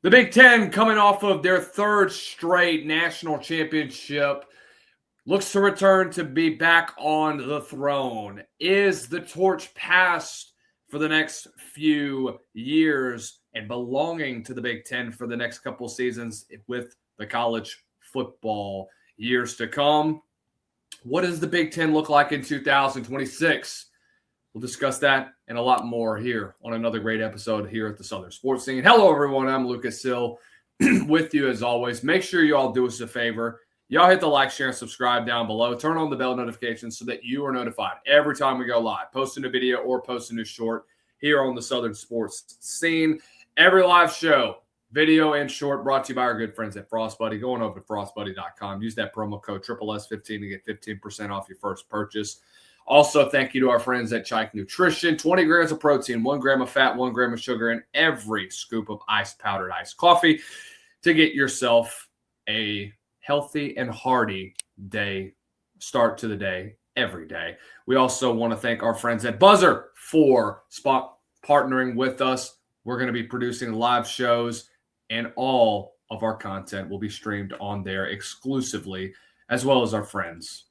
The Big Ten, coming off of their third straight national championship, looks to return to be back on the throne. Is the torch passed for the next few years and belonging to the Big Ten for the next couple seasons with the college football years to come? What does the Big Ten look like in 2026? We'll discuss that and a lot more here on another great episode here at the Southern Sports Scene. Hello, everyone. I'm Lucas Hill with you as always. Make sure you all do us a favor. Y'all hit the like, share, and subscribe down below. Turn on the bell notifications so that you are notified every time we go live. Post a new video or post a new short here on the Southern Sports Scene. Every live show, video and short, brought to you by our good friends at Frost Buddy. Going over to frostbuddy.com. Use that promo code SSS15 to get 15% off your first purchase. Also, thank you to our friends at Chike Nutrition. 20 grams of protein, 1 gram of fat, 1 gram of sugar, and every scoop of powdered iced coffee to get yourself a healthy and hearty start to the day every day. We also want to thank our friends at Buzzer for partnering with us. We're going to be producing live shows, and all of our content will be streamed on there exclusively, as well as our friends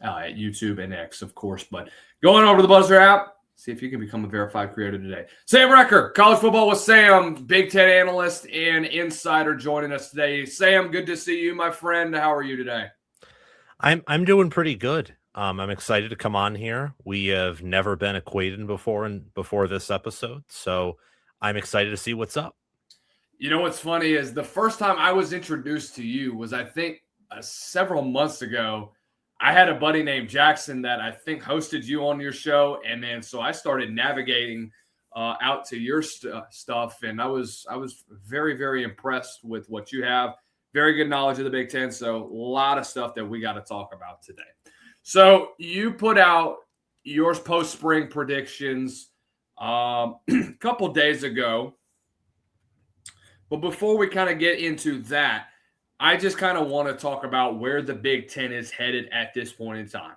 at YouTube and X, of course. But going over to the Buzzer app, see if you can become a verified creator today. Sam Recker, College Football with Sam, Big Ten analyst and insider, joining us today. Sam, good to see you, my friend. How are you today? I'm doing pretty good. I'm excited to come on here. We have never been acquainted before this episode, so I'm excited to see what's up. You know what's funny is the first time I was introduced to you was, I think, several months ago. I had a buddy named Jackson that I think hosted you on your show, and then so I started navigating out to your stuff, and I was very, very impressed with what you have. Very good knowledge of the Big Ten, so a lot of stuff that we got to talk about today. So you put out your post-spring predictions a couple days ago, but before we kind of get into that, I just kind of want to talk about where the Big Ten is headed at this point in time.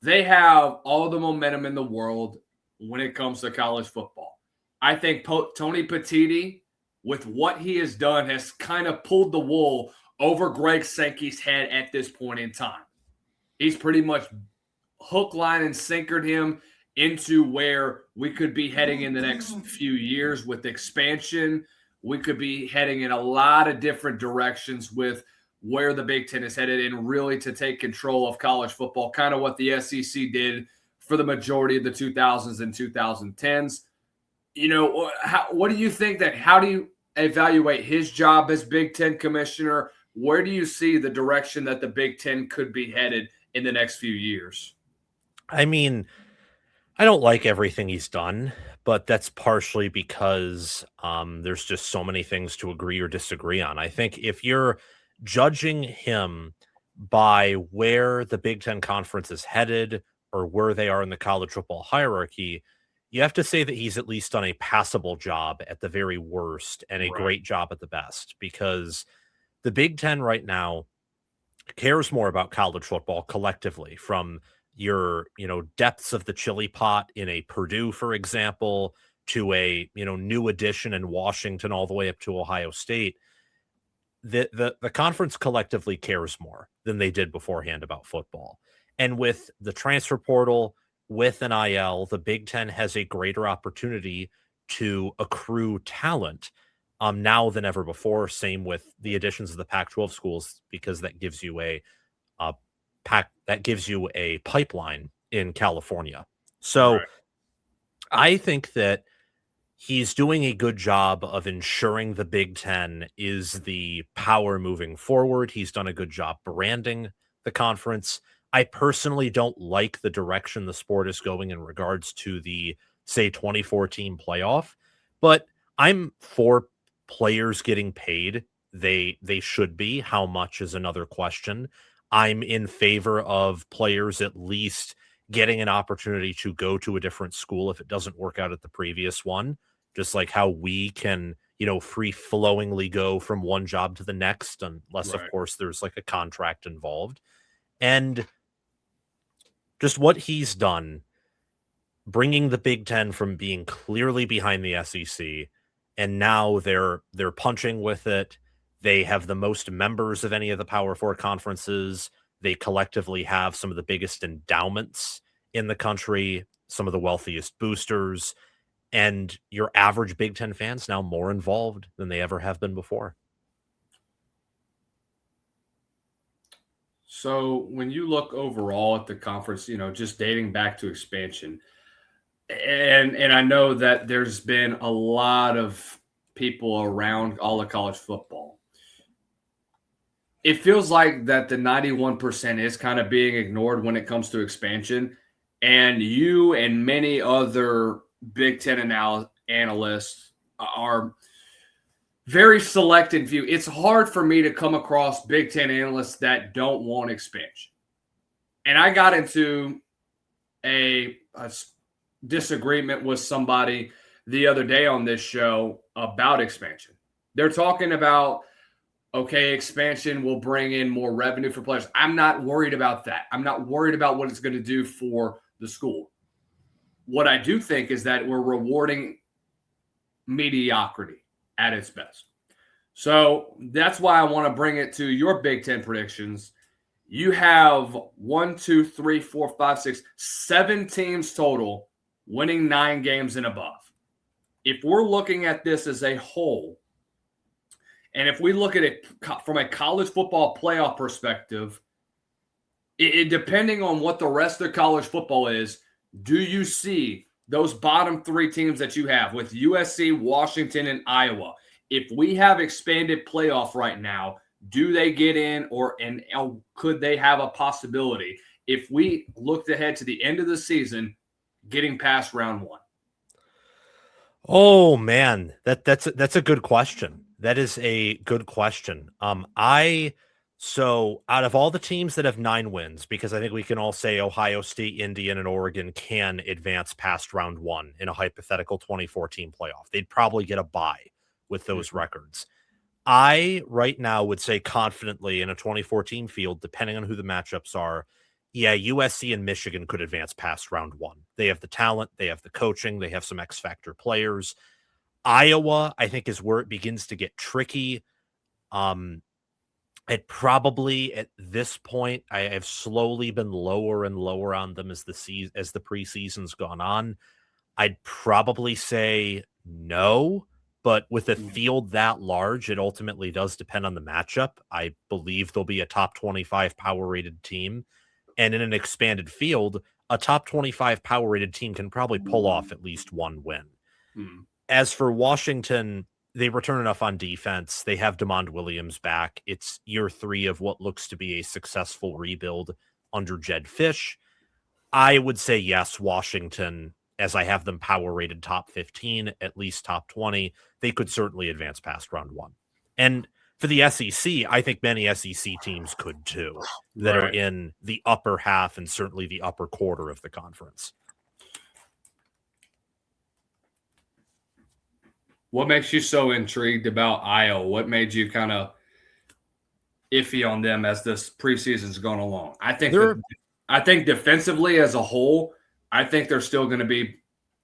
They have all the momentum in the world when it comes to college football. I think Tony Petitti, with what he has done, has kind of pulled the wool over Greg Sankey's head at this point in time. He's pretty much hook, line, and sinkered him into where we could be heading in the next few years with expansion. We could be heading in a lot of different directions with where the Big Ten is headed, and really to take control of college football, kind of what the SEC did for the majority of the 2000s and 2010s. You know, what do you think how do you evaluate his job as Big Ten commissioner? Where do you see the direction that the Big Ten could be headed in the next few years? I mean, I don't like everything he's done, but that's partially because there's just so many things to agree or disagree on. I think if you're judging him by where the Big Ten Conference is headed or where they are in the college football hierarchy, you have to say that he's at least done a passable job at the very worst and a great job at the best, because the Big Ten right now cares more about college football collectively, from your, depths of the chili pot in a Purdue, for example, to a, new addition in Washington, all the way up to Ohio State. The conference collectively cares more than they did beforehand about football. And with the transfer portal, with NIL, the Big Ten has a greater opportunity to accrue talent now than ever before. Same with the additions of the Pac-12 schools, because that gives you a pipeline in California. So I think that he's doing a good job of ensuring the Big Ten is the power moving forward. He's done a good job branding the conference. I personally don't like the direction the sport is going in regards to the, say, 2014 playoff, but I'm for players getting paid. They should be. How much is another question. I'm in favor of players at least getting an opportunity to go to a different school if it doesn't work out at the previous one, just like how we can, free-flowingly go from one job to the next, unless, of course, there's like a contract involved. And just what he's done, bringing the Big Ten from being clearly behind the SEC and now they're punching with it. They have the most members of any of the Power Four conferences. They collectively have some of the biggest endowments in the country, some of the wealthiest boosters, and your average Big Ten fan's now more involved than they ever have been before. So when you look overall at the conference, just dating back to expansion, and I know that there's been a lot of people around all of college football. It feels like that the 91% is kind of being ignored when it comes to expansion. And you and many other Big Ten analysts are very selected view. It's hard for me to come across Big Ten analysts that don't want expansion. And I got into a disagreement with somebody the other day on this show about expansion. They're talking about, okay, expansion will bring in more revenue for players. I'm not worried about that. I'm not worried about what it's going to do for the school. What I do think is that we're rewarding mediocrity at its best. So that's why I want to bring it to your Big Ten predictions. You have 7 teams total winning 9 games and above. If we're looking at this as a whole, and if we look at it from a college football playoff perspective, depending on what the rest of college football is, do you see those bottom 3 teams that you have with USC, Washington, and Iowa? If we have expanded playoff right now, do they get in and could they have a possibility if we looked ahead to the end of the season getting past round 1? Oh man, that's a good question. That is a good question. So out of all the teams that have 9 wins, because I think we can all say Ohio State, Indiana, and Oregon can advance past round 1 in a hypothetical 2014 playoff. They'd probably get a bye with those records. I right now would say confidently in a 2014 field, depending on who the matchups are, yeah, USC and Michigan could advance past round 1. They have the talent, they have the coaching, they have some X factor players. Iowa, I think, is where it begins to get tricky. It probably at this point, I have slowly been lower and lower on them as the preseason's gone on. I'd probably say no. But with a field that large, it ultimately does depend on the matchup. I believe there'll be a top 25 power-rated team. And in an expanded field, a top 25 power-rated team can probably pull off at least 1 win. As for Washington, they return enough on defense. They have DeMond Williams back. It's year 3 of what looks to be a successful rebuild under Jed Fisch. I would say yes, Washington, as I have them power rated top 15, at least top 20, they could certainly advance past round 1. And for the SEC, I think many SEC teams could too, that are in the upper half and certainly the upper quarter of the conference. What makes you so intrigued about Iowa? What made you kind of iffy on them as this preseason's going along? I think defensively as a whole, I think they're still going to be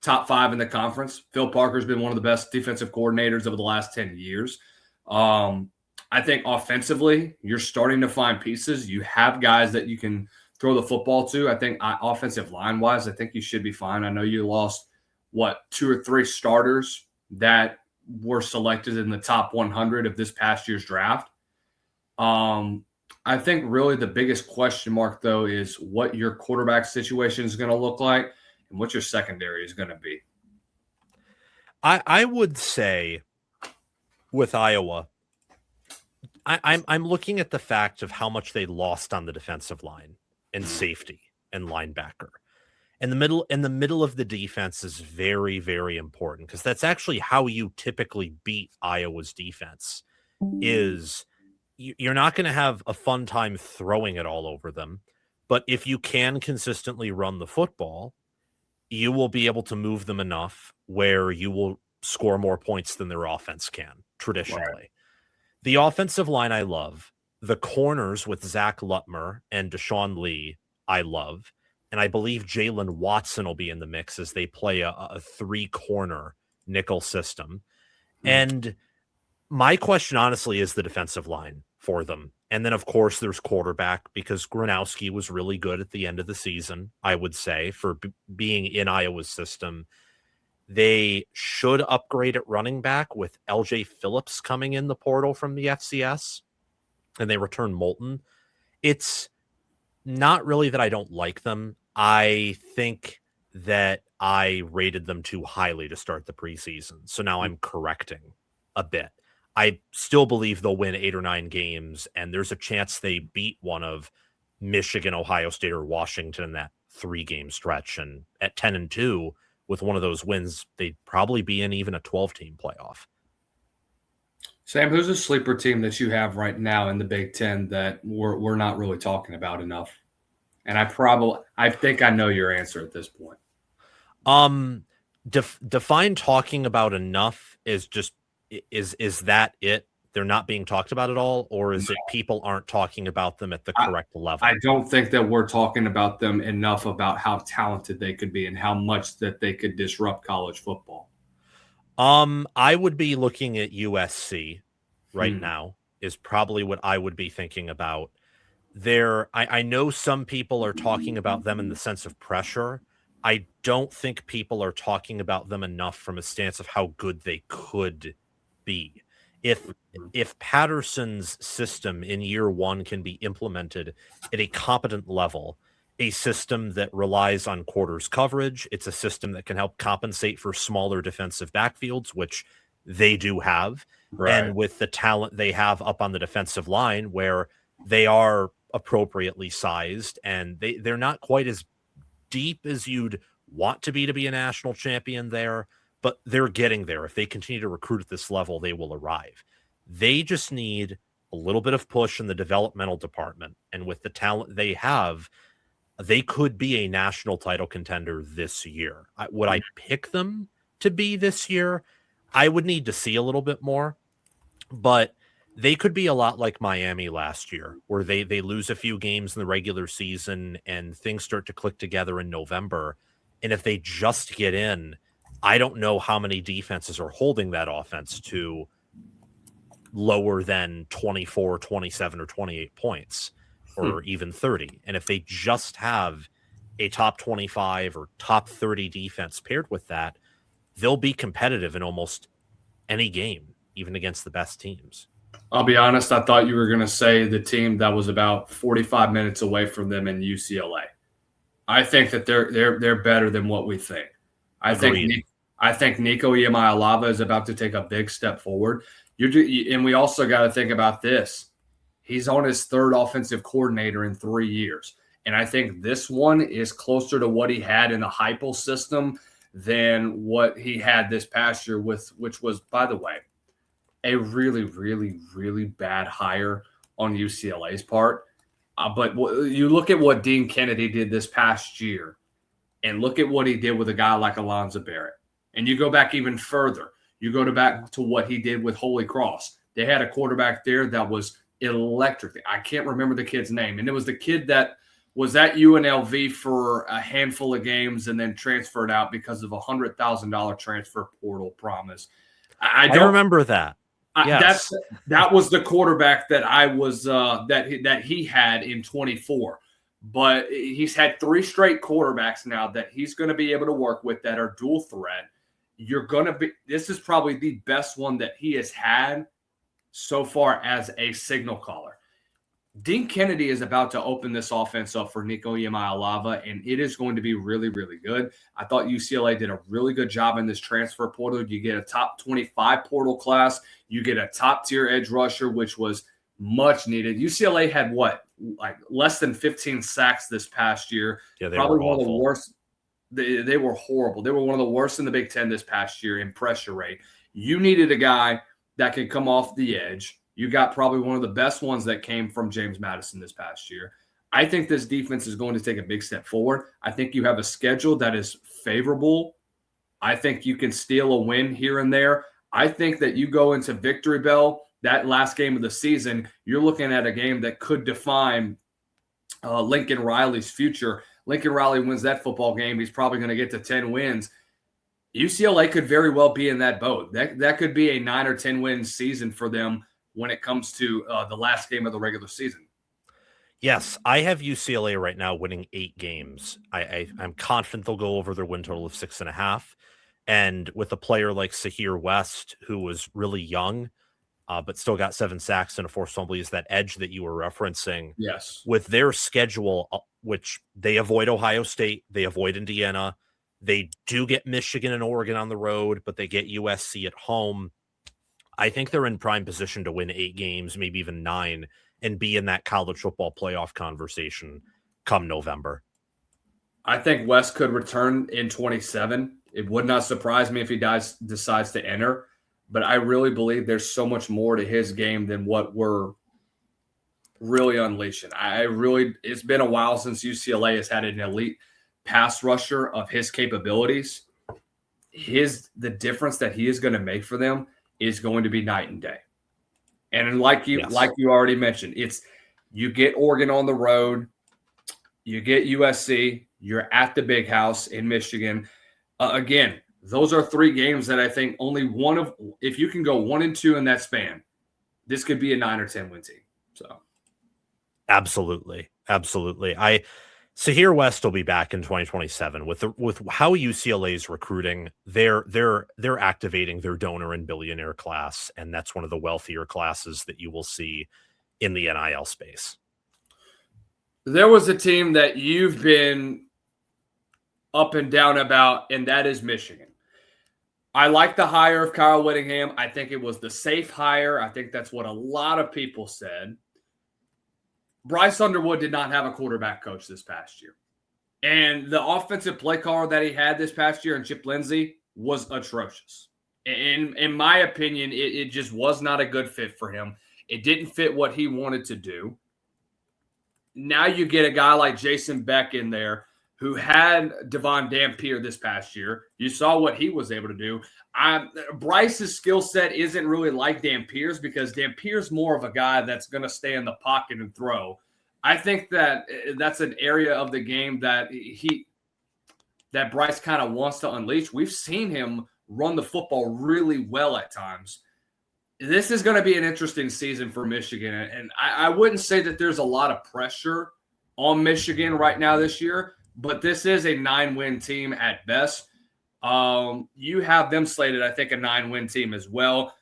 top 5 in the conference. Phil Parker's been one of the best defensive coordinators over the last 10 years. I think offensively, you're starting to find pieces. You have guys that you can throw the football to. I think offensive line-wise, I think you should be fine. I know you lost, 2 or 3 starters that were selected in the top 100 of this past year's draft. I think really the biggest question mark, though, is what your quarterback situation is going to look like and what your secondary is going to be. I would say with Iowa, I'm looking at the fact of how much they lost on the defensive line and safety and linebacker. And the middle of the defense is very, very important because that's actually how you typically beat Iowa's defense. Is you're not going to have a fun time throwing it all over them, but if you can consistently run the football, you will be able to move them enough where you will score more points than their offense can traditionally. Right. The offensive line I love. The corners with Zach Lutmer and Deshaun Lee I love. And I believe Jalen Watson will be in the mix as they play a 3-corner nickel system. And my question, honestly, is the defensive line for them. And then, of course, there's quarterback, because Gronowski was really good at the end of the season, I would say, for being in Iowa's system. They should upgrade at running back with LJ Phillips coming in the portal from the FCS, and they return Moulton. It's not really that I don't like them. I think that I rated them too highly to start the preseason. So now I'm correcting a bit. I still believe they'll win 8 or 9 games, and there's a chance they beat one of Michigan, Ohio State, or Washington in that 3-game stretch. And at 10-2, with one of those wins, they'd probably be in even a 12-team playoff. Sam, who's a sleeper team that you have right now in the Big Ten that we're not really talking about enough? And I think I know your answer at this point. Define talking about enough is just is that it? They're not being talked about at all, or is it people aren't talking about them at the correct level? I don't think that we're talking about them enough about how talented they could be and how much that they could disrupt college football. I would be looking at USC right now is probably what I would be thinking about. I know some people are talking about them in the sense of pressure. I don't think people are talking about them enough from a stance of how good they could be. If Patterson's system in year one can be implemented at a competent level, a system that relies on quarters coverage, it's a system that can help compensate for smaller defensive backfields, which they do have. Right. And with the talent they have up on the defensive line, where they are appropriately sized and they're not quite as deep as you'd want to be a national champion there, but they're getting there. If they continue to recruit at this level, they will arrive. They just need a little bit of push in the developmental department. And with the talent they have, they could be a national title contender this year. Would I pick them to be this year? I would need to see a little bit more, but they could be a lot like Miami last year, where they lose a few games in the regular season and things start to click together in November. And if they just get in, I don't know how many defenses are holding that offense to lower than 24, 27, or 28 points, or even 30. And if they just have a top 25 or top 30 defense paired with that, they'll be competitive in almost any game, even against the best teams. I'll be honest, I thought you were going to say the team that was about 45 minutes away from them in UCLA. I think that they're better than what we think. I think Nico Iamaleava is about to take a big step forward. And we also got to think about this. He's on his third offensive coordinator in 3 years. And I think this one is closer to what he had in the Heupel system than what he had this past year, which was, by the way, a really, really, really bad hire on UCLA's part. But you look at what Dean Kennedy did this past year and look at what he did with a guy like Alonzo Barrett. And you go back even further. You go back to what he did with Holy Cross. They had a quarterback there that was electric. I can't remember the kid's name. And it was the kid that was at UNLV for a handful of games and then transferred out because of a $100,000 transfer portal promise. I remember that. Yes. That was the quarterback that I was that he had in 24. But he's had 3 straight quarterbacks now that he's going to be able to work with that are dual threat. This is probably the best one that he has had so far as a signal caller. Dean Kennedy is about to open this offense up for Nico Iamaleava, and it is going to be really, really good. I thought UCLA did a really good job in this transfer portal. You get a top 25 portal class. You get a top-tier edge rusher, which was much needed. UCLA had less than 15 sacks this past year. Yeah, they were one awful. of the worst. They were horrible. They were one of the worst in the Big Ten this past year in pressure rate. You needed a guy that could come off the edge. You got probably one of the best ones that came from James Madison this past year. I think this defense is going to take a big step forward. I think you have a schedule that is favorable. I think you can steal a win here and there. I think that you go into Victory Bell, that last game of the season, you're looking at a game that could define Lincoln Riley's future. Lincoln Riley wins that football game. He's probably going to get to 10 wins. UCLA could very well be in that boat. That could be a 9 or 10 win season for them when it comes to the last game of the regular season. Yes, I have UCLA right now winning 8 games. I'm confident they'll go over their win total of 6.5. And with a player like Sahir West, who was really young, but still got 7 sacks and a forced fumble, is that edge that you were referencing. Yes. With their schedule, which they avoid Ohio State, they avoid Indiana, they do get Michigan and Oregon on the road, but they get USC at home. I think they're in prime position to win 8 games, maybe even 9, and be in that college football playoff conversation come November. I think West could return in 27. It would not surprise me if he decides to enter, but I really believe there's so much more to his game than what we're really unleashing. It's been a while since UCLA has had an elite pass rusher of his capabilities. The difference that he is going to make for them is going to be night and day. And like you already mentioned, you get Oregon on the road, you get USC, you're at the big house in Michigan. Again, those are 3 games that I think if you can go 1-2 in that span, this could be a 9 or 10 win team. So, absolutely. Sahir West will be back in 2027 with how UCLA's recruiting. They're activating their donor and billionaire class, and that's one of the wealthier classes that you will see in the NIL space. There was a team that you've been up and down about, and that is Michigan. I like the hire of Kyle Whittingham. I think it was the safe hire. I think that's what a lot of people said. Bryce Underwood did not have a quarterback coach this past year. And the offensive play caller that he had this past year in Chip Lindsey was atrocious. In my opinion, it just was not a good fit for him. It didn't fit what he wanted to do. Now you get a guy like Jason Beck in there who had Devon Dampier this past year. You saw what he was able to do. Bryce's skill set isn't really like Dampier's because Dampier's more of a guy that's going to stay in the pocket and throw. I think that's an area of the game that Bryce kind of wants to unleash. We've seen him run the football really well at times. This is going to be an interesting season for Michigan, and I wouldn't say that there's a lot of pressure on Michigan right now this year, but this is a 9-win team at best. You have them slated, I think, a 9-win team as well.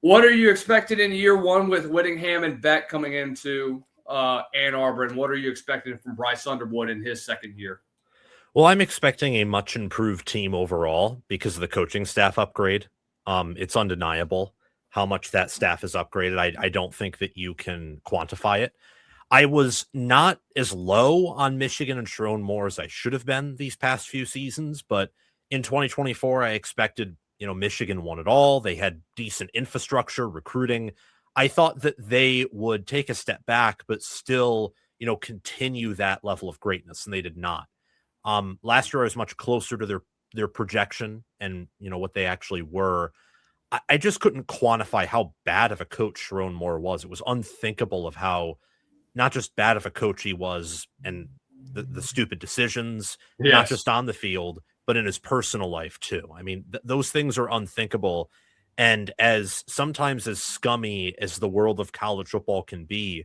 What are you expecting in year 1 with Whittingham and Beck coming into Ann Arbor, and what are you expecting from Bryce Underwood in his second year? Well, I'm expecting a much improved team overall because of the coaching staff upgrade. It's undeniable how much that staff is upgraded. I don't think that you can quantify it. I was not as low on Michigan and Sharon Moore as I should have been these past few seasons, but in 2024, I expected, Michigan won it all. They had decent infrastructure, recruiting. I thought that they would take a step back, but still, continue that level of greatness, and they did not. Last year, I was much closer to their projection and, what they actually were. I just couldn't quantify how bad of a coach Sharon Moore was. It was unthinkable of how not just bad of a coach he was and the stupid decisions, not just on the field, but in his personal life too. I mean, those things are unthinkable. And sometimes as scummy as the world of college football can be,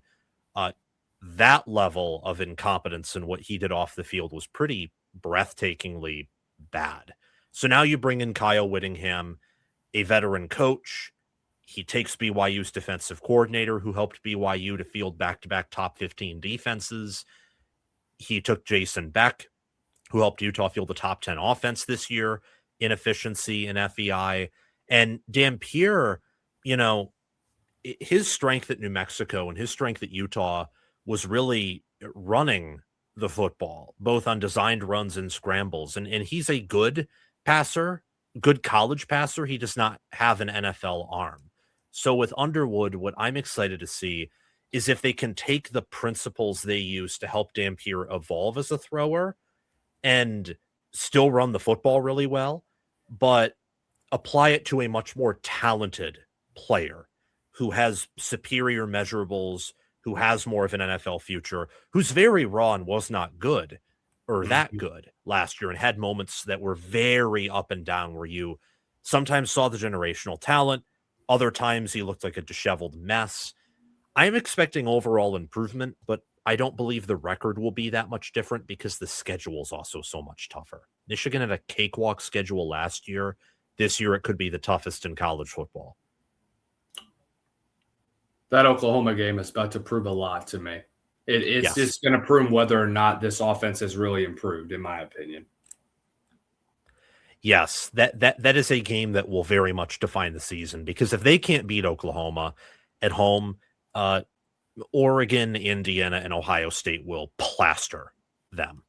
that level of incompetence and what he did off the field was pretty breathtakingly bad. So now you bring in Kyle Whittingham, a veteran coach. He takes BYU's defensive coordinator who helped BYU to field back-to-back top 15 defenses. He took Jason Beck, who helped Utah field the top 10 offense this year in efficiency and FEI. And Dampier, his strength at New Mexico and his strength at Utah was really running the football, both on designed runs and scrambles. And he's a good passer, good college passer. He does not have an NFL arm. So with Underwood, what I'm excited to see is if they can take the principles they use to help Dampier evolve as a thrower and still run the football really well, but apply it to a much more talented player who has superior measurables, who has more of an NFL future, who's very raw and was not good, or that good last year and had moments that were very up and down where you sometimes saw the generational talent. Other times he looked like a disheveled mess. I'm expecting overall improvement, but I don't believe the record will be that much different because the schedule is also so much tougher. Michigan had a cakewalk schedule last year. This year, it could be the toughest in college football. That Oklahoma game is about to prove a lot to me. It's Yes. just going to prove whether or not this offense has really improved, in my opinion. Yes, that is a game that will very much define the season, because if they can't beat Oklahoma at home, Oregon, Indiana, and Ohio State will plaster them.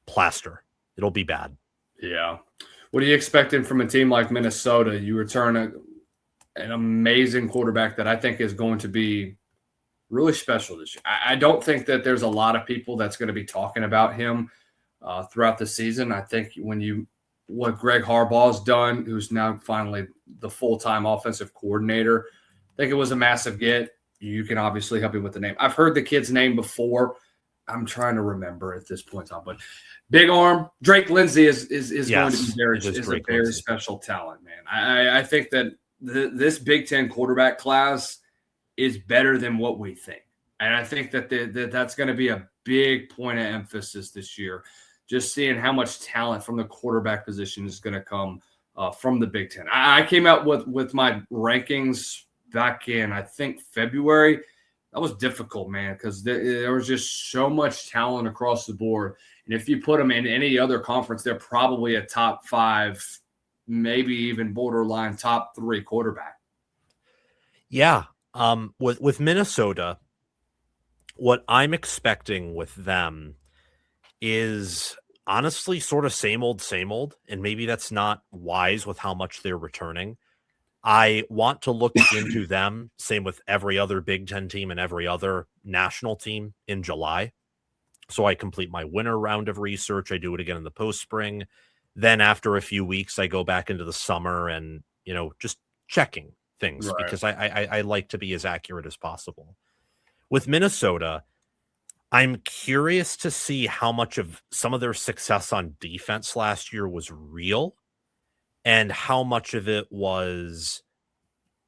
Plaster. It'll be bad. Yeah. What are you expecting from a team like Minnesota? You return an amazing quarterback that I think is going to be really special this year. I don't think that there's a lot of people that's going to be talking about him throughout the season. I think what Greg Harbaugh's done, who's now finally the full-time offensive coordinator, I think it was a massive get. You can obviously help me with the name. I've heard the kid's name before. I'm trying to remember at this point in time, but big arm Drake Lindsay is going to be a very special talent, man. I think that this Big Ten quarterback class is better than what we think, and I think that that's going to be a big point of emphasis this year. Just seeing how much talent from the quarterback position is going to come from the Big Ten. I came out with my rankings back in, I think, February. That was difficult, man, because there was just so much talent across the board. And if you put them in any other conference, they're probably a top 5, maybe even borderline top 3 quarterback. Yeah. With Minnesota, what I'm expecting with them is honestly sort of same old, and maybe that's not wise with how much they're returning. I want to look into them, same with every other Big Ten team and every other national team in July. So I complete my winter round of research. I do it again in the post-spring. Then after a few weeks, I go back into the summer and, just checking things because I like to be as accurate as possible. With Minnesota, I'm curious to see how much of some of their success on defense last year was real and how much of it was,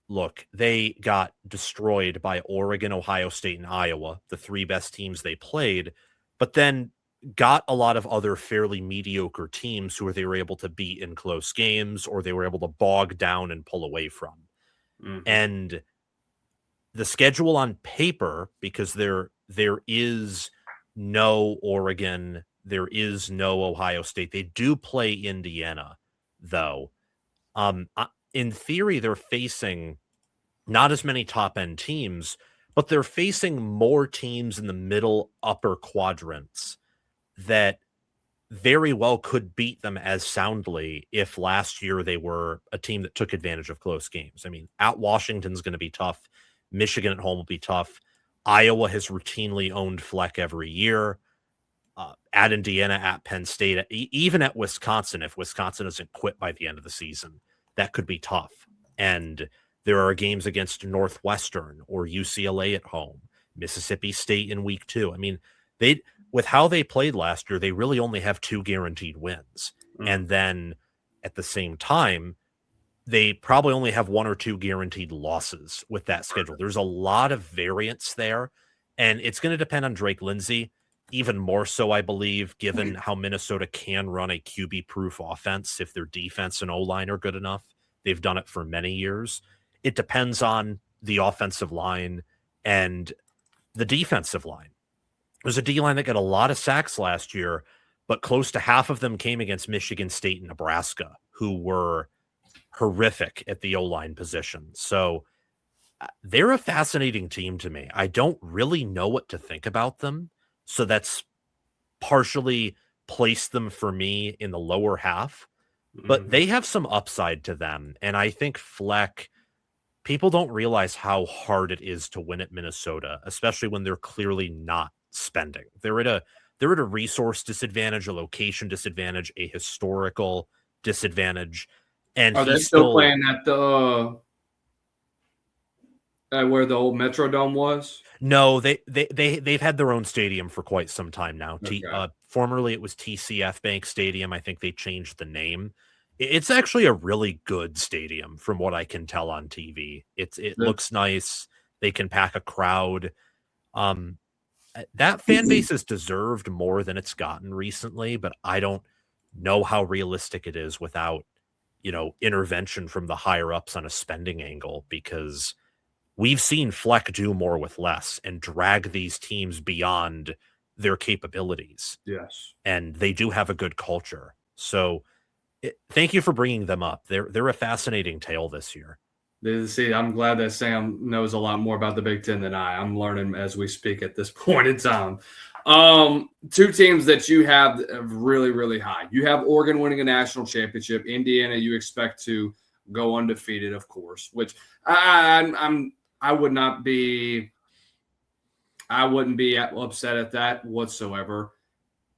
look, they got destroyed by Oregon, Ohio State, and Iowa, the 3 best teams they played, but then got a lot of other fairly mediocre teams who they were able to beat in close games or they were able to bog down and pull away from. Mm-hmm. And the schedule on paper, because there is no Oregon, there is no Ohio State. They do play Indiana, though. In theory, they're facing not as many top-end teams, but they're facing more teams in the middle upper quadrants that very well could beat them as soundly if last year they were a team that took advantage of close games. I mean, at Washington's going to be tough. Michigan at home will be tough. Iowa has routinely owned Fleck every year. At Indiana, at Penn State, even at Wisconsin, if Wisconsin doesn't quit by the end of the season, that could be tough. And there are games against Northwestern or UCLA at home, Mississippi State in week 2. I mean, with how they played last year, they really only have 2 guaranteed wins. And then at the same time, they probably only have 1 or 2 guaranteed losses with that schedule. There's a lot of variance there, and it's going to depend on Drake Lindsay, even more so, I believe, given how Minnesota can run a QB-proof offense if their defense and O-line are good enough. They've done it for many years. It depends on the offensive line and the defensive line. There's a D-line that got a lot of sacks last year, but close to half of them came against Michigan State and Nebraska, who were horrific at the O-line position. So they're a fascinating team to me. I don't really know what to think about them. So that's partially placed them for me in the lower half, but they have some upside to them. And I think Fleck, people don't realize how hard it is to win at Minnesota, especially when they're clearly not spending. They're at a resource disadvantage, a location disadvantage, a historical disadvantage. And are they still playing at Where the old Metrodome was? No, they've had their own stadium for quite some time now. Okay. Formerly it was TCF Bank Stadium. I think they changed the name. It's actually a really good stadium from what I can tell on TV. It looks nice. They can pack a crowd. Um, that fan base has deserved more than it's gotten recently, but I don't know how realistic it is without, intervention from the higher ups on a spending angle, because we've seen Fleck do more with less and drag these teams beyond their capabilities. Yes. And they do have a good culture. So thank you for bringing them up. They're a fascinating tale this year. See, I'm glad that Sam knows a lot more about the Big Ten than I. I'm learning as we speak at this point in time. Two teams that you have really, really high. You have Oregon winning a national championship. Indiana, you expect to go undefeated, of course, which I wouldn't be upset at that whatsoever.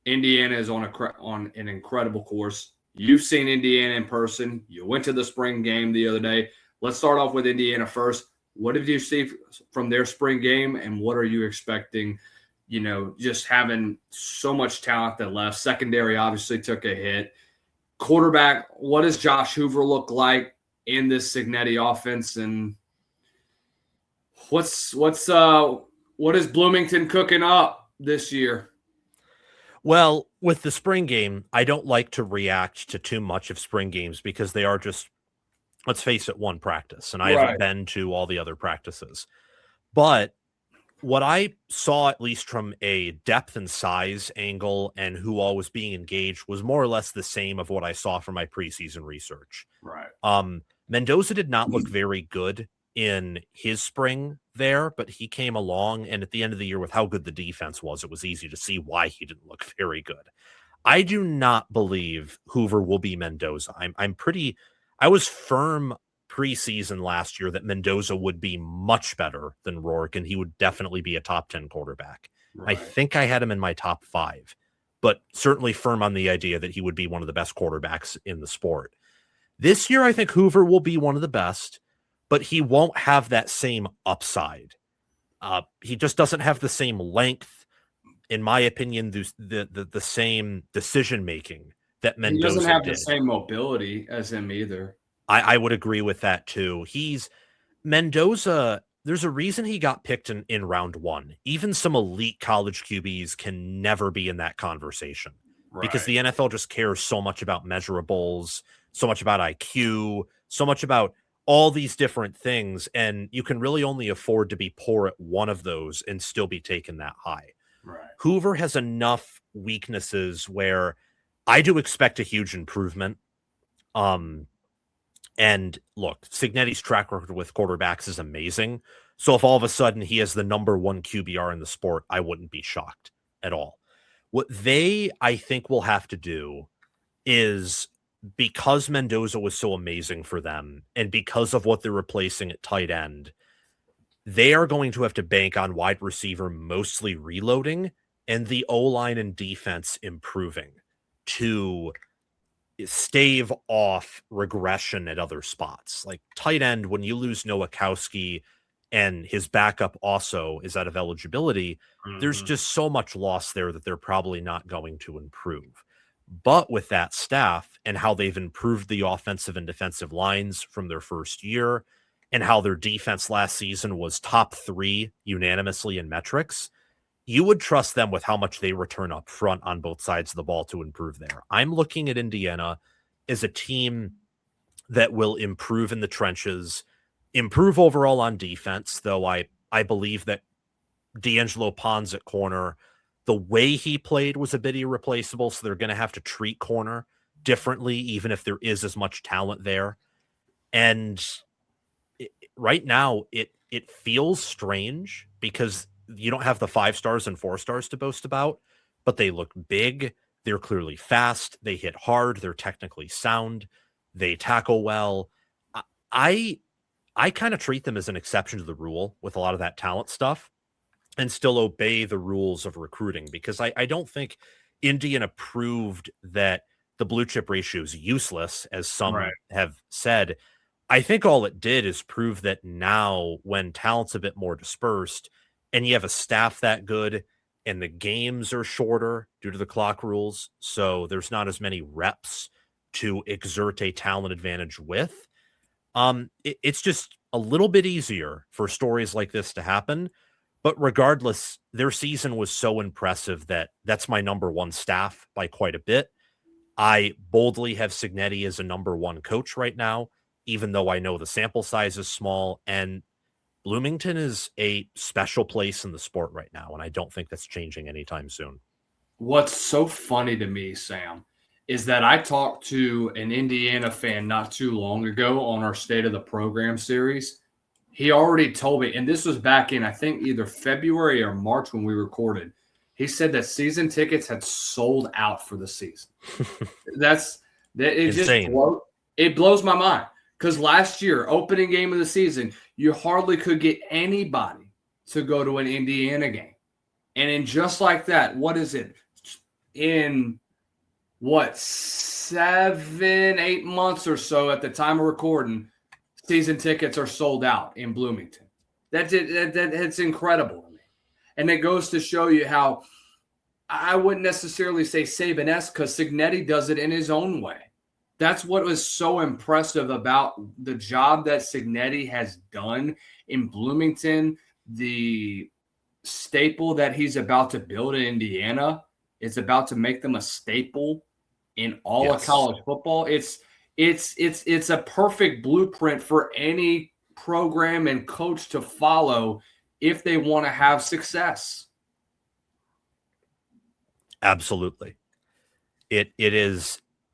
Indiana is on an incredible course. You've seen Indiana in person. You went to the spring game the other day. Let's start off with Indiana first. What did you see from their spring game, and what are you expecting? Just having so much talent that left. Secondary obviously took a hit. Quarterback, what does Josh Hoover look like in this Cignetti offense, and what is Bloomington cooking up this year? Well, with the spring game, I don't like to react to too much of spring games because they are just, let's face it, one practice, and I haven't been to all the other practices. But what I saw, at least from a depth and size angle and who all was being engaged, was more or less the same of what I saw from my preseason research. Right. Mendoza did not look very good in his spring there, but he came along, and at the end of the year, with how good the defense was, it was easy to see why he didn't look very good. I do not believe Hoover will be Mendoza. I was firm preseason last year that Mendoza would be much better than Rourke, and he would definitely be a top 10 quarterback. Right. I think I had him in my top 5, but certainly firm on the idea that he would be one of the best quarterbacks in the sport. This year, I think Hoover will be one of the best, but he won't have that same upside. He just doesn't have the same length, in my opinion, the same decision-making that Mendoza did. He doesn't have the same mobility as him either. I would agree with that too. Mendoza, there's a reason he got picked in round 1. Even some elite college QBs can never be in that conversation, because the NFL just cares so much about measurables, so much about IQ, so much about all these different things, and you can really only afford to be poor at one of those and still be taken that high. Right. Hoover has enough weaknesses where I do expect a huge improvement. And look, Cignetti's track record with quarterbacks is amazing. So if all of a sudden he has the number 1 QBR in the sport, I wouldn't be shocked at all. What I think will have to do is, because Mendoza was so amazing for them, and because of what they're replacing at tight end, they are going to have to bank on wide receiver mostly reloading and the O-line and defense improving to stave off regression at other spots. Like tight end, when you lose Nowakowski and his backup also is out of eligibility, there's just so much loss there that they're probably not going to improve. But with that staff and how they've improved the offensive and defensive lines from their first year, and how their defense last season was top 3 unanimously in metrics, you would trust them with how much they return up front on both sides of the ball to improve there. I'm looking at Indiana as a team that will improve in the trenches, improve overall on defense, though I believe that D'Angelo Pons at corner, the way he played was a bit irreplaceable, so they're going to have to treat corner differently, even if there is as much talent there. And right now, it feels strange because you don't have the 5 stars and 4 stars to boast about, but they look big. They're clearly fast. They hit hard. They're technically sound. They tackle well. I kind of treat them as an exception to the rule with a lot of that talent stuff, and still obey the rules of recruiting, because I don't think Indiana proved that the blue chip ratio is useless, as some have said. I think all it did is prove that now when talent's a bit more dispersed and you have a staff that good and the games are shorter due to the clock rules, so there's not as many reps to exert a talent advantage with. It's just a little bit easier for stories like this to happen. But regardless, their season was so impressive that that's my number one staff by quite a bit. I boldly have Cignetti as a number one coach right now, even though I know the sample size is small. And Bloomington is a special place in the sport right now, and I don't think that's changing anytime soon. What's so funny to me, Sam, is that I talked to an Indiana fan not too long ago on our State of the Program series. He already told me, and this was back in, I think, either February or March when we recorded. He said that season tickets had sold out for the season. It blows my mind. Because last year, opening game of the season, you hardly could get anybody to go to an Indiana game. And in just like that, what is it? In 7-8 months or so at the time of recording, season tickets are sold out in Bloomington. That's incredible to me. And it goes to show you how I wouldn't necessarily say Saban-esque because Cignetti does it in his own way. That's what was so impressive about the job that Cignetti has done in Bloomington. The staple that he's about to build in Indiana is about to make them a staple in all of college football. It's a perfect blueprint for any program and coach to follow if they want to have success. Absolutely.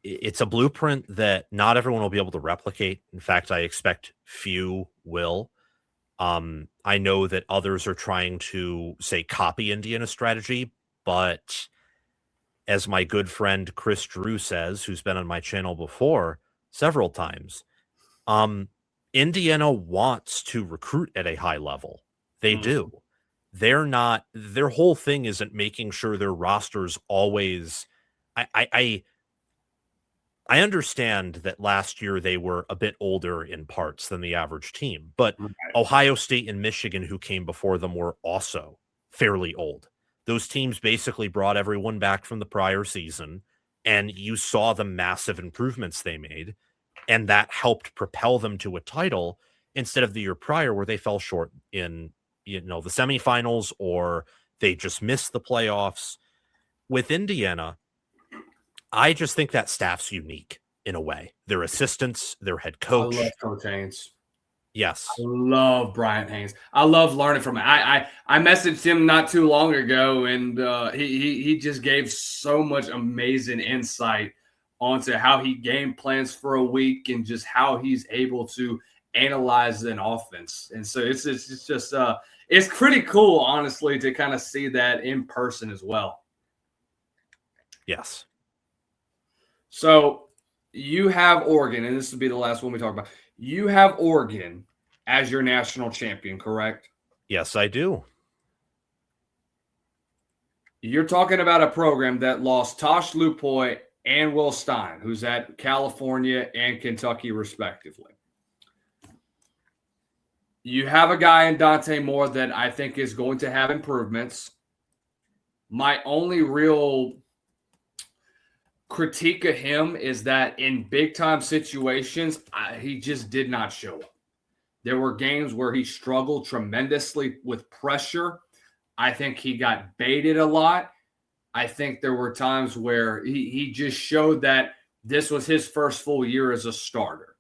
It's a blueprint that not everyone will be able to replicate. In fact, I expect few will. I know that others are trying to, say, copy Indiana's strategy, but as my good friend Chris Drew says, who's been on my channel before several times, Indiana wants to recruit at a high level. They do. Their whole thing isn't making sure their roster's always. I understand that last year they were a bit older in parts than the average team, but Ohio State and Michigan, who came before them, were also fairly old. Those teams basically brought everyone back from the prior season, and you saw the massive improvements they made, and that helped propel them to a title instead of the year prior where they fell short in the semifinals or they just missed the playoffs. With Indiana, I just think that staff's unique in a way. Their assistants, their head coach. I love Coach Haynes. Yes. I love Bryant Haynes. I love learning from him. I messaged him not too long ago, and he just gave so much amazing insight onto how he game plans for a week and just how he's able to analyze an offense. And so it's just it's pretty cool, honestly, to kind of see that in person as well. Yes. So you have Oregon, and this will be the last one we talk about. You have Oregon as your national champion, correct? Yes, I do. You're talking about a program that lost Tosh Lupoy and Will Stein, who's at California and Kentucky, respectively. You have a guy in Dante Moore that I think is going to have improvements. My only real critique of him is that in big-time situations, he just did not show up. There were games where he struggled tremendously with pressure. I think he got baited a lot. I think there were times where he just showed that this was his first full year as a starter.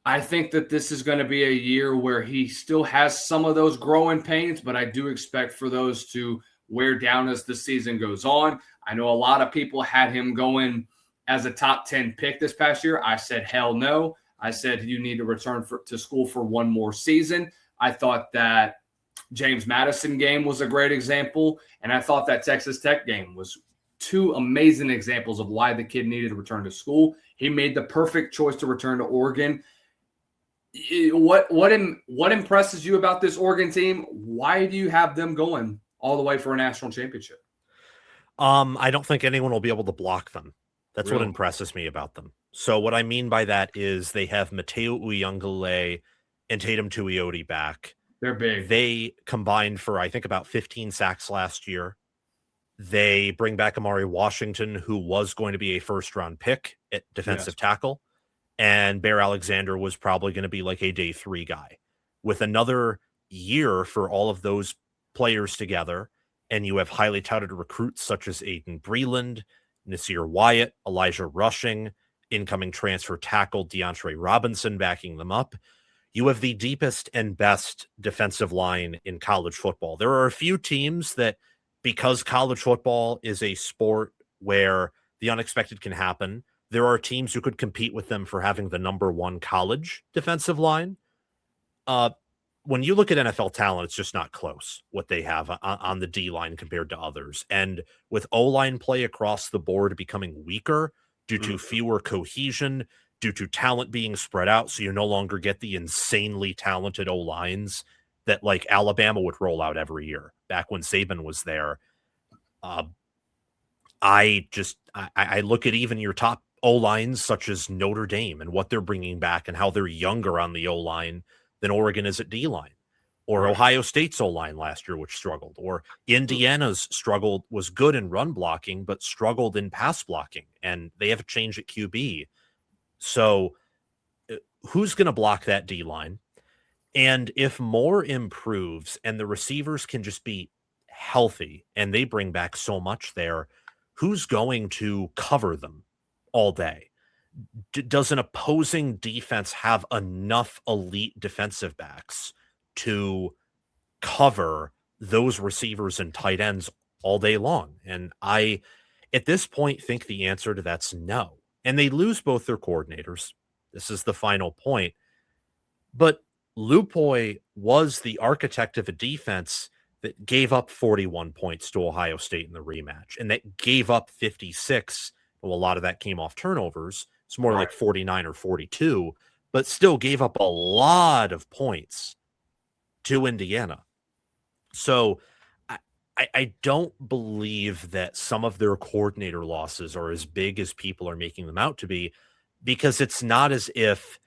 I think that this is going to be a year where he still has some of those growing pains, but I do expect for those to wear down as the season goes on. I know a lot of people had him going as a top 10 pick this past year. I said, hell no. I said, you need to return to school for one more season. I thought that James Madison game was a great example, and I thought that Texas Tech game was two amazing examples of why the kid needed to return to school. He made the perfect choice to return to Oregon. What impresses you about this Oregon team? Why do you have them going all the way for a national championship? I don't think anyone will be able to block them. That's what Really? impresses me about them. So what I mean by that is they have Mateo Uyunglele and Tatum Tuioti back. They're big. They combined for, I think, about 15 sacks last year. They bring back Amari Washington, who was going to be a first-round pick at defensive Yes. tackle, and Bear Alexander was probably going to be like a day 3 guy. With another year for all of those players together, and you have highly touted recruits such as Aiden Breland, Nasir Wyatt, Elijah Rushing, incoming transfer tackle DeAndre Robinson backing them up. You have the deepest and best defensive line in college football. There are a few teams that, because college football is a sport where the unexpected can happen, there are teams who could compete with them for having the number 1 college defensive line. When you look at NFL talent, it's just not close what they have on the D line compared to others. And with O line play across the board becoming weaker due to fewer cohesion, due to talent being spread out, so you no longer get the insanely talented O lines that like Alabama would roll out every year back when Saban was there. I look at even your top O lines such as Notre Dame and what they're bringing back and how they're younger on the O line than Oregon is at D line, or Ohio State's O line last year, which struggled, or Indiana's struggled, was good in run blocking, but struggled in pass blocking, and they have a change at QB. So who's going to block that D line? And if Moore improves and the receivers can just be healthy and they bring back so much there, who's going to cover them all day? Does an opposing defense have enough elite defensive backs to cover those receivers and tight ends all day long? And I, at this point, think the answer to that's no. And they lose both their coordinators. This is the final point. But Lupoi was the architect of a defense that gave up 41 points to Ohio State in the rematch, and that gave up 56. Well, a lot of that came off turnovers. It's more like 49 or 42, but still gave up a lot of points to Indiana. So I don't believe that some of their coordinator losses are as big as people are making them out to be, because it's not as if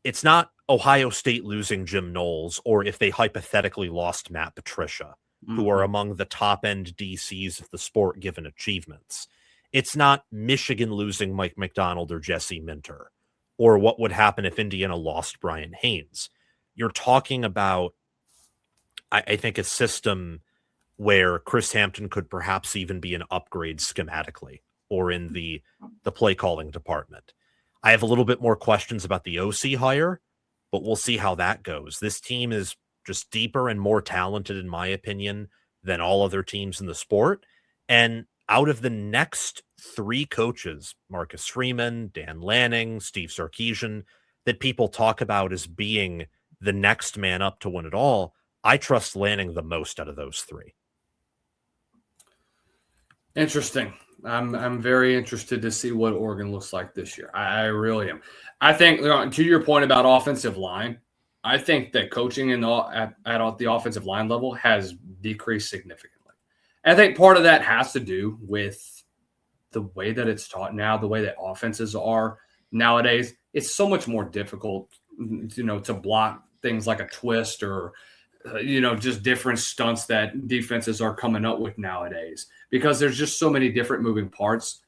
it's not Ohio State losing Jim Knowles, or if they hypothetically lost Matt Patricia, who are among the top end DCs of the sport given achievements. It's not Michigan losing Mike McDonald or Jesse Minter, or what would happen if Indiana lost Brian Haynes. You're talking about, I think, a system where Chris Hampton could perhaps even be an upgrade schematically or in the play calling department. I have a little bit more questions about the OC hire, but we'll see how that goes. This team is just deeper and more talented, in my opinion, than all other teams in the sport. And out of the next 3 coaches, Marcus Freeman, Dan Lanning, Steve Sarkisian, that people talk about as being the next man up to win it all, I trust Lanning the most out of those 3. Interesting. I'm very interested to see what Oregon looks like this year. I really am. I think, to your point about offensive line, I think that coaching at the offensive line level has decreased significantly. I think part of that has to do with the way that it's taught now, the way that offenses are nowadays. It's so much more difficult, to block things like a twist or, just different stunts that defenses are coming up with nowadays, because there's just so many different moving parts.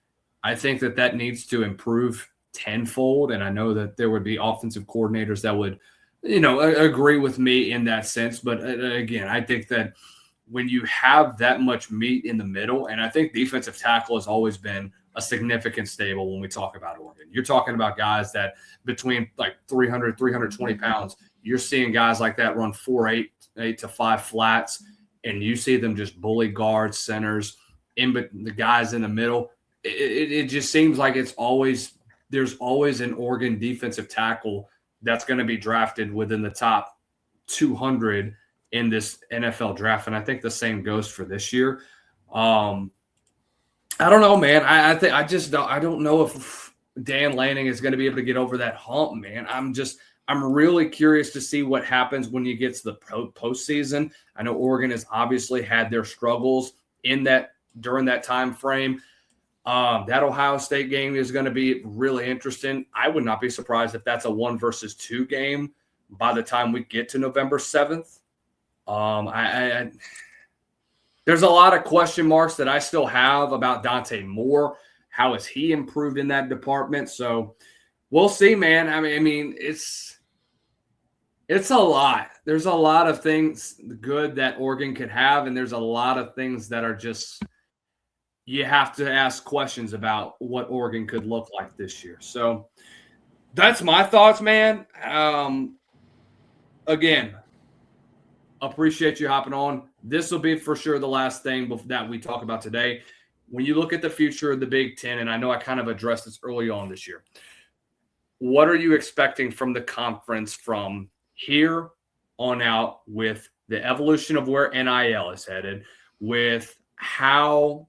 I think that needs to improve tenfold. And I know that there would be offensive coordinators that would, agree with me in that sense. But again, I think that when you have that much meat in the middle, and I think defensive tackle has always been a significant stable when we talk about Oregon. You're talking about guys that between like 300, 320 pounds, you're seeing guys like that run 4.8 to 5 flats, and you see them just bully guards, centers, the guys in the middle. It just seems like there's always an Oregon defensive tackle that's going to be drafted within the top 200 in this NFL draft. And I think the same goes for this year. I don't know, man. I don't know if Dan Lanning is going to be able to get over that hump, man. I'm really curious to see what happens when you get to the postseason. I know Oregon has obviously had their struggles during that time frame. That Ohio State game is going to be really interesting. I would not be surprised if that's a 1-2 game by the time we get to November 7th. There's a lot of question marks that I still have about Dante Moore. How has he improved in that department? So we'll see, man. I mean, it's a lot. There's a lot of things good that Oregon could have, and there's a lot of things that are just you have to ask questions about what Oregon could look like this year. So that's my thoughts, man. Again, appreciate you hopping on. This will be for sure the last thing that we talk about today. When you look at the future of the Big Ten, and I know I kind of addressed this early on this year, what are you expecting from the conference from here on out with the evolution of where NIL is headed, with how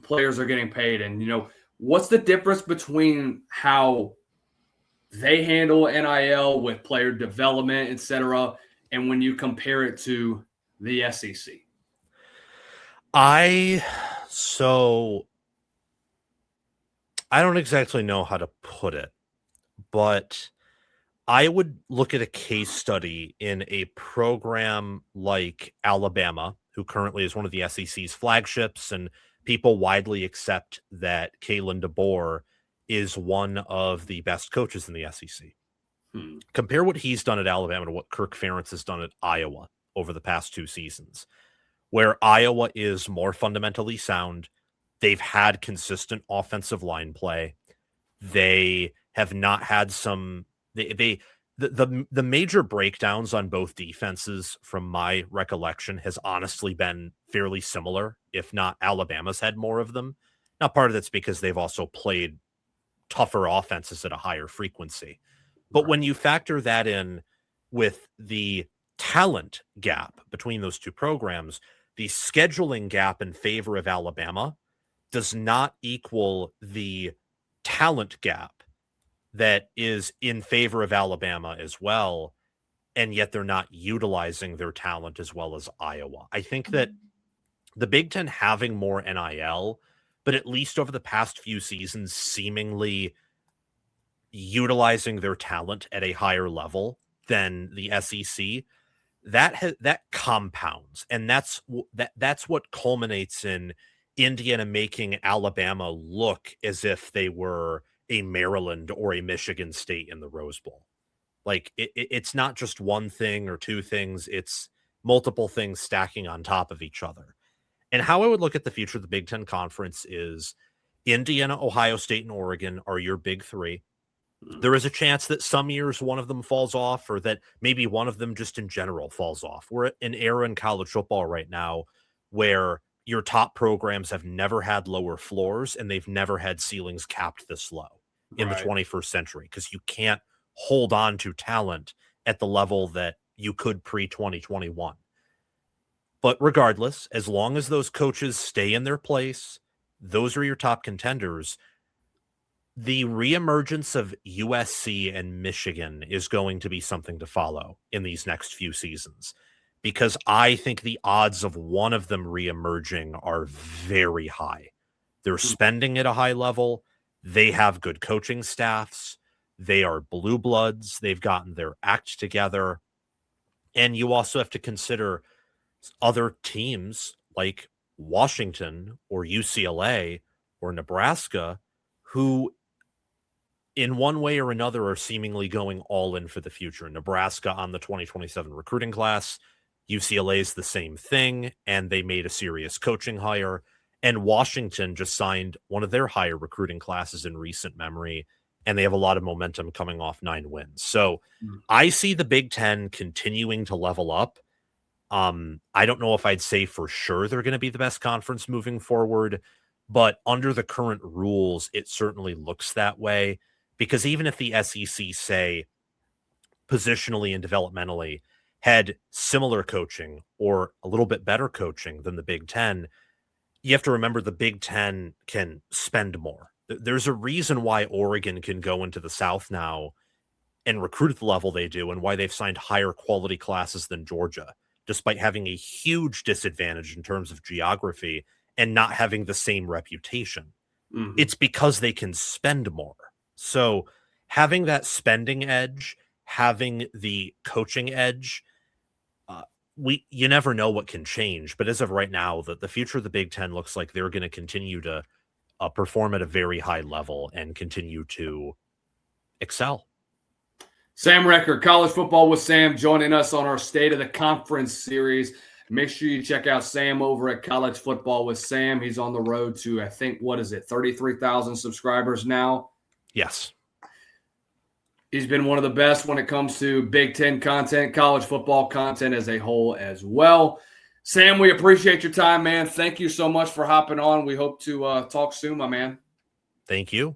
players are getting paid? And, what's the difference between how they handle NIL with player development, et cetera, and when you compare it to the SEC? I don't exactly know how to put it, but I would look at a case study in a program like Alabama, who currently is one of the SEC's flagships, and people widely accept that Kalen DeBoer is one of the best coaches in the SEC. Compare what he's done at Alabama to what Kirk Ferentz has done at Iowa over the past 2 seasons, where Iowa is more fundamentally sound. They've had consistent offensive line play. They have not had the major breakdowns on both defenses, from my recollection, has honestly been fairly similar, if not Alabama's had more of them. Now, part of that's because they've also played tougher offenses at a higher frequency. But when you factor that in with the talent gap between those two programs, the scheduling gap in favor of Alabama does not equal the talent gap that is in favor of Alabama as well, and yet they're not utilizing their talent as well as Iowa. I think that the Big Ten having more NIL, but at least over the past few seasons, seemingly utilizing their talent at a higher level than the SEC, that compounds, and that's what culminates in Indiana making Alabama look as if they were a Maryland or a Michigan State in the Rose Bowl. Like it's not just one thing or two things, it's multiple things stacking on top of each other. And how I would look at the future of the Big Ten Conference is Indiana, Ohio State, and Oregon are your big 3. There is a chance that some years one of them falls off, or that maybe one of them just in general falls off. We're at an era in college football right now where your top programs have never had lower floors and they've never had ceilings capped this low in the 21st century, because you can't hold on to talent at the level that you could pre-2021. But regardless, as long as those coaches stay in their place, those are your top contenders. The reemergence of USC and Michigan is going to be something to follow in these next few seasons, because I think the odds of one of them reemerging are very high. They're spending at a high level. They have good coaching staffs. They are blue bloods. They've gotten their act together. And you also have to consider other teams like Washington or UCLA or Nebraska, who in one way or another are seemingly going all in for the future. Nebraska on the 2027 recruiting class, UCLA is the same thing, and they made a serious coaching hire. And Washington just signed one of their higher recruiting classes in recent memory, and they have a lot of momentum coming off 9 wins. So I see the Big Ten continuing to level up. I don't know if I'd say for sure they're going to be the best conference moving forward, but under the current rules, it certainly looks that way. Because even if the SEC, say, positionally and developmentally had similar coaching or a little bit better coaching than the Big Ten, you have to remember the Big Ten can spend more. There's a reason why Oregon can go into the South now and recruit at the level they do, and why they've signed higher quality classes than Georgia, despite having a huge disadvantage in terms of geography and not having the same reputation it's because they can spend more. So having that spending edge, having the coaching edge, you never know what can change. But as of right now, the future of the Big Ten looks like they're going to continue to perform at a very high level and continue to excel. Sam Recker, College Football with Sam, joining us on our State of the Conference series. Make sure you check out Sam over at College Football with Sam. He's on the road to, I think, 33,000 subscribers now? Yes. He's been one of the best when it comes to Big Ten content, college football content as a whole as well. Sam, we appreciate your time, man. Thank you so much for hopping on. We hope to talk soon, my man. Thank you.